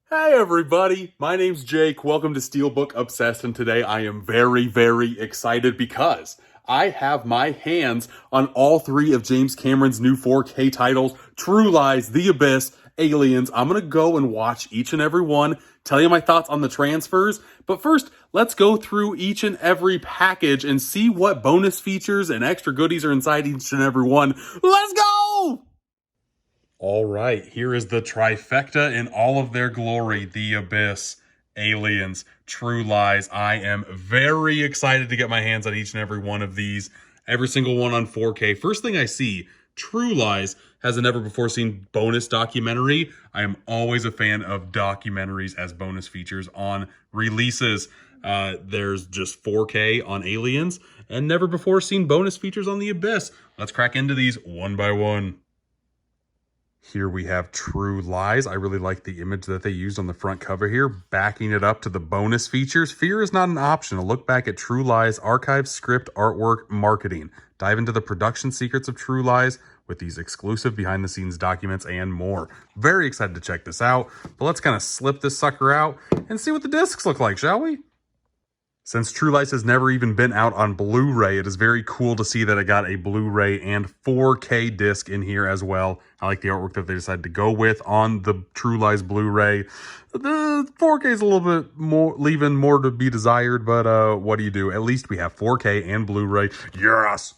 Hey everybody, my name's Jake. Welcome to Steelbook Obsessed, and today I am very excited because I have my hands on all three of James Cameron's new 4K titles, True Lies, The Abyss, Aliens. I'm gonna go and watch each and every one, tell you my thoughts on the transfers, but first, let's go through each and every package and see what bonus features and extra goodies are inside each and every one. Let's go! All right, here is the trifecta in all of their glory. The Abyss, Aliens, True Lies. I am very excited to get my hands on each and every one of these. Every single one on 4K. First thing I see, True Lies has a never before seen bonus documentary. I am always a fan of documentaries as bonus features on releases. There's just 4K on Aliens and never before seen bonus features on The Abyss. Let's crack into these one by one. Here we have True Lies. I really like the image that they used on the front cover here, backing it up to the bonus features. Fear is not an option. A look back at True Lies, archive, script, artwork, marketing. Dive into the production secrets of True Lies with these exclusive behind-the-scenes documents and more. Very excited to check this out, but let's kind of slip this sucker out and see what the discs look like, shall we? Since True Lies has never even been out on Blu-ray, it is very cool to see that it got a Blu-ray and 4K disc in here as well. I like the artwork that they decided to go with on the True Lies Blu-ray. The 4K is a little bit more, leaving more to be desired, but what do you do? At least we have 4K and Blu-ray. Yes!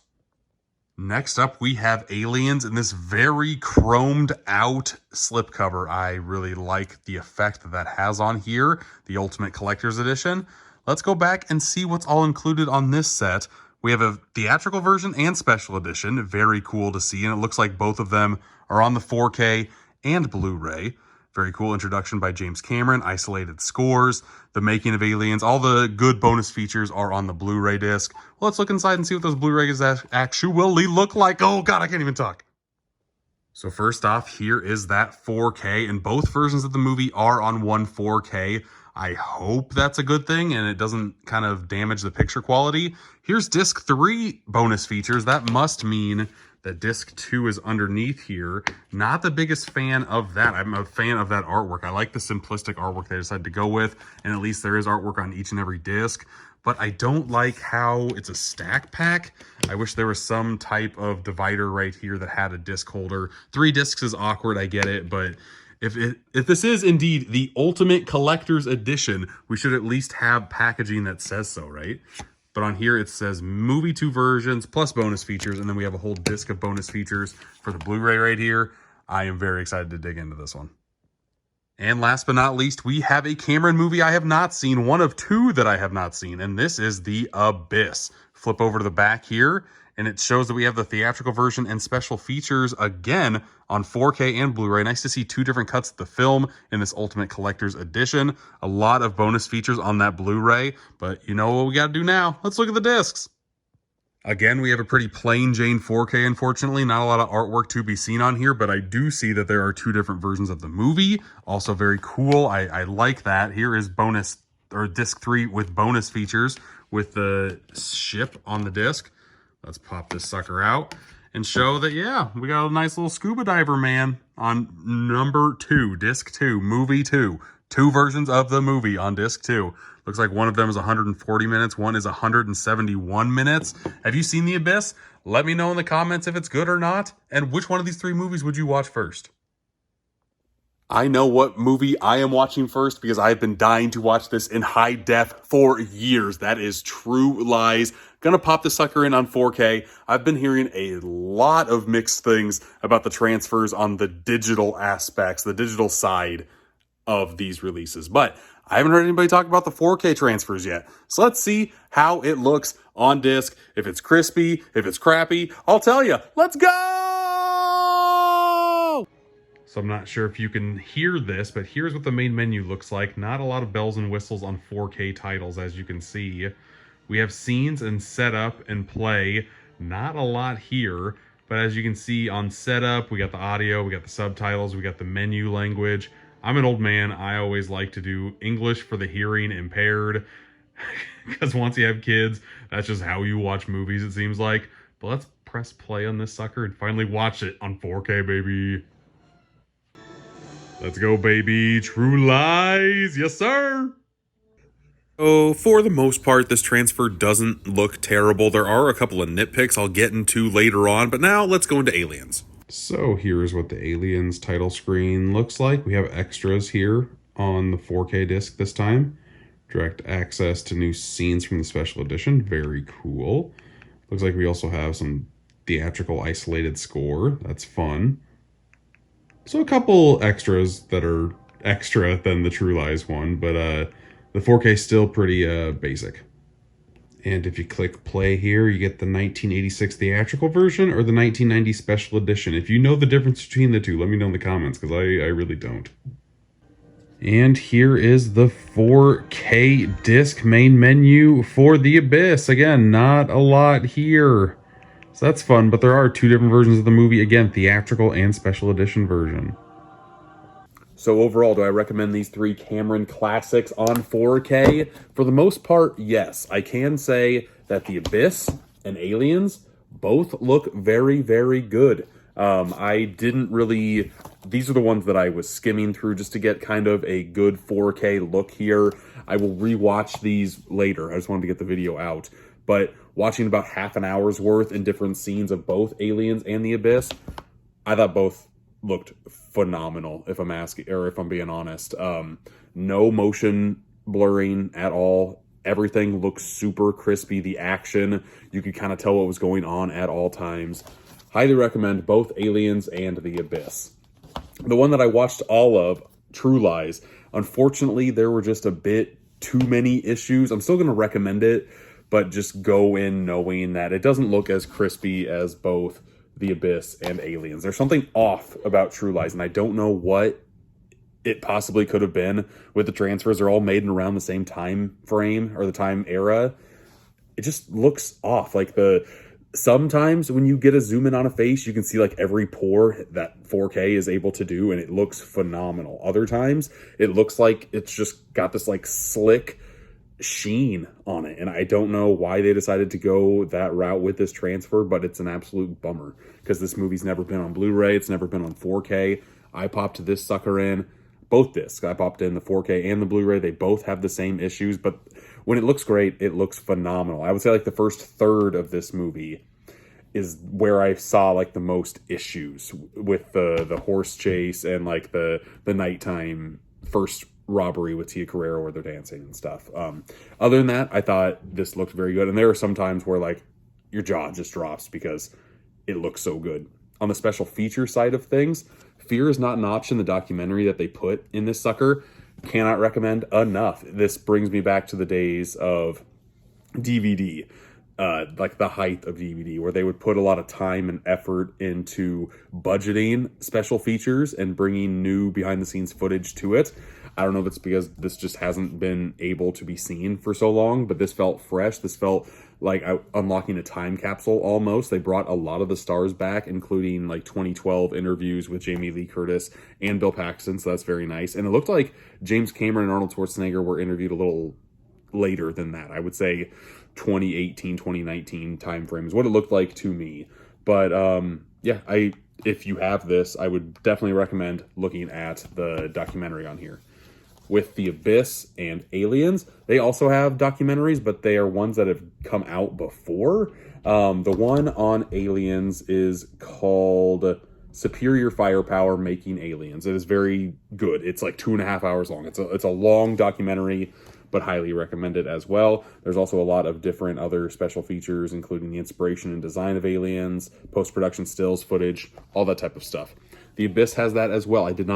Next up, we have Aliens in this very chromed out slipcover. I really like the effect that has on here, the Ultimate Collector's Edition. Let's go back and see what's all included on this set. We have a theatrical version and special edition. Very cool to see, and it looks like both of them are on the 4K and Blu-ray. Very cool introduction by James Cameron, isolated scores, the making of Aliens, all the good bonus features are on the Blu-ray disc. Well, let's look inside and see what those Blu-rays actually look like. Oh God, I can't even talk. So first off, here is that 4K, and both versions of the movie are on one 4K. I hope that's a good thing and it doesn't kind of damage the picture quality. Here's disc 3 bonus features. That must mean that disc 2 is underneath here. Not the biggest fan of that. I'm a fan of that artwork. I like the simplistic artwork they decided to go with, and at least there is artwork on each and every disc. But I don't like how it's a stack pack. I wish there was some type of divider right here that had a disc holder. 3 discs is awkward, I get it, but if this is indeed the Ultimate Collector's Edition, we should at least have packaging that says so, right? But on here it says movie 2 versions plus bonus features, and then we have a whole disc of bonus features for the Blu-ray right here. I am very excited to dig into this one. And last but not least, we have a Cameron movie I have not seen, one of 2 that I have not seen, and this is The Abyss. Flip over to the back here, and it shows that we have the theatrical version and special features again on 4K and Blu-ray. Nice to see 2 different cuts of the film in this Ultimate Collector's Edition. A lot of bonus features on that Blu-ray, but you know what we gotta do now? Let's look at the discs. Again, we have a pretty plain Jane 4K, unfortunately. Not a lot of artwork to be seen on here, but I do see that there are 2 different versions of the movie. Also very cool. I like that. Here is bonus, or disc 3 with bonus features with the ship on the disc. Let's pop this sucker out and show that, yeah, we got a nice little scuba diver man on number 2, disc 2, movie 2. 2 versions of the movie on disc 2. Looks like one of them is 140 minutes, one is 171 minutes. Have you seen The Abyss? Let me know in the comments if it's good or not, and which one of these 3 movies would you watch first? I know what movie I am watching first because I've been dying to watch this in high def for years. That is True Lies. Gonna pop the sucker in on 4K. I've been hearing a lot of mixed things about the transfers on the digital aspects, the digital side of these releases, but I haven't heard anybody talk about the 4K transfers yet. So let's see how it looks on disc. If it's crispy, if it's crappy, I'll tell you. Let's go! So I'm not sure if you can hear this, but here's what the main menu looks like. Not a lot of bells and whistles on 4K titles, as you can see. We have scenes and setup and play. Not a lot here, but as you can see on setup, we got the audio, we got the subtitles, we got the menu language. I'm an old man. I always like to do English for the hearing impaired because once you have kids, that's just how you watch movies, it seems like. But let's press play on this sucker and finally watch it on 4K, baby. Let's go, baby. True Lies. Yes, sir. So, for the most part, this transfer doesn't look terrible. There are a couple of nitpicks I'll get into later on, but now let's go into Aliens. So, here's what the Aliens title screen looks like. We have extras here on the 4K disc this time. Direct access to new scenes from the special edition. Very cool. Looks like we also have some theatrical isolated score. That's fun. So a couple extras that are extra than the True Lies one, but the 4K is still pretty basic. And if you click play here, you get the 1986 theatrical version or the 1990 special edition. If you know the difference between the two, let me know in the comments, because I really don't. And here is the 4K disc main menu for The Abyss. Again, not a lot here. So that's fun, but there are two different versions of the movie. Again, theatrical and special edition version. So overall, do I recommend these three Cameron classics on 4K? For the most part, yes. I can say that The Abyss and Aliens both look very, very good. I didn't really... These are the ones that I was skimming through just to get kind of a good 4K look here. I will rewatch these later. I just wanted to get the video out. But watching about half an hour's worth in different scenes of both Aliens and The Abyss, I thought both looked phenomenal, if I'm asking, or if I'm being honest. No motion blurring at all. Everything looks super crispy. The action, you could kind of tell what was going on at all times. Highly recommend both Aliens and The Abyss. The one that I watched all of, True Lies, unfortunately, there were just a bit too many issues. I'm still going to recommend it, but just go in knowing that it doesn't look as crispy as both The Abyss and Aliens. There's something off about True Lies, and I don't know what it possibly could have been with the transfers. They're all made in around the same time frame, or the time era. It just looks off. Like sometimes when you get a zoom in on a face, you can see like every pore that 4K is able to do, and it looks phenomenal. Other times, it looks like it's just got this like slick sheen on it, and I don't know why they decided to go that route with this transfer, but it's an absolute bummer because this movie's never been on Blu-ray. It's never been on 4K. I popped this sucker in, both discs. I popped in the 4K and the Blu-ray. They both have the same issues, but when it looks great, it looks phenomenal. I would say like the first third of this movie is where I saw like the most issues with the horse chase and like the nighttime first robbery with Tia Carrere where they're dancing and stuff. Other than that, I thought this looked very good. And there are some times where like your jaw just drops because it looks so good. On the special feature side of things, Fear is Not an Option, the documentary that they put in this sucker, cannot recommend enough. This brings me back to the days of DVD. Like the height of DVD, where they would put a lot of time and effort into budgeting special features and bringing new behind-the-scenes footage to it. I don't know if it's because this just hasn't been able to be seen for so long, but this felt fresh. This felt like unlocking a time capsule almost. They brought a lot of the stars back, including like 2012 interviews with Jamie Lee Curtis and Bill Paxton, so that's very nice. And it looked like James Cameron and Arnold Schwarzenegger were interviewed a little later than that. I would say 2018, 2019 timeframe is what it looked like to me. But yeah, if you have this, I would definitely recommend looking at the documentary on here. With The Abyss and Aliens, they also have documentaries, but they are ones that have come out before. The one on Aliens is called Superior Firepower Making Aliens. It is very good. It's like 2.5 hours long. It's a long documentary, but highly recommended as well. There's also a lot of different other special features, including the inspiration and design of Aliens, post-production stills, footage, all that type of stuff. The Abyss has that as well. I didn't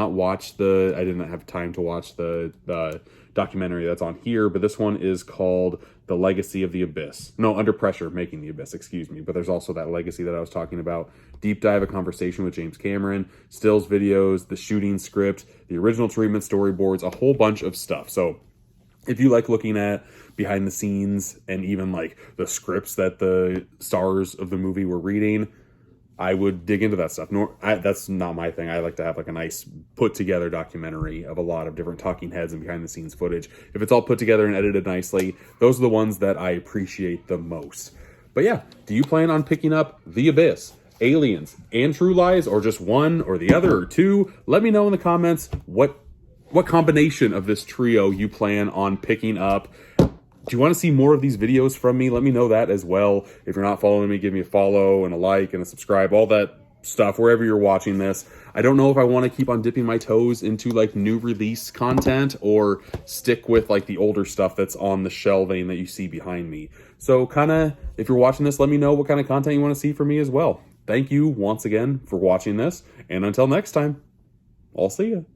have time to watch the documentary that's on here, but this one is called The Legacy of the Abyss. No, Under Pressure, Making the Abyss, excuse me. But there's also that legacy that I was talking about. Deep dive, a conversation with James Cameron, stills videos, the shooting script, the original treatment, storyboards, a whole bunch of stuff. So if you like looking at behind the scenes and even like the scripts that the stars of the movie were reading, I would dig into that stuff. That's not my thing. I like to have like a nice put together documentary of a lot of different talking heads and behind the scenes footage. If it's all put together and edited nicely, those are the ones that I appreciate the most. But yeah, do you plan on picking up The Abyss, Aliens and True Lies, or just one or the other or two? Let me know in the comments what combination of this trio you plan on picking up. Do you want to see more of these videos from me? Let me know that as well. If you're not following me, give me a follow and a like and a subscribe, all that stuff, wherever you're watching this. I don't know if I want to keep on dipping my toes into like new release content or stick with like the older stuff that's on the shelving that you see behind me. So kind of, if you're watching this, let me know what kind of content you want to see from me as well. Thank you once again for watching this. And until next time, I'll see you.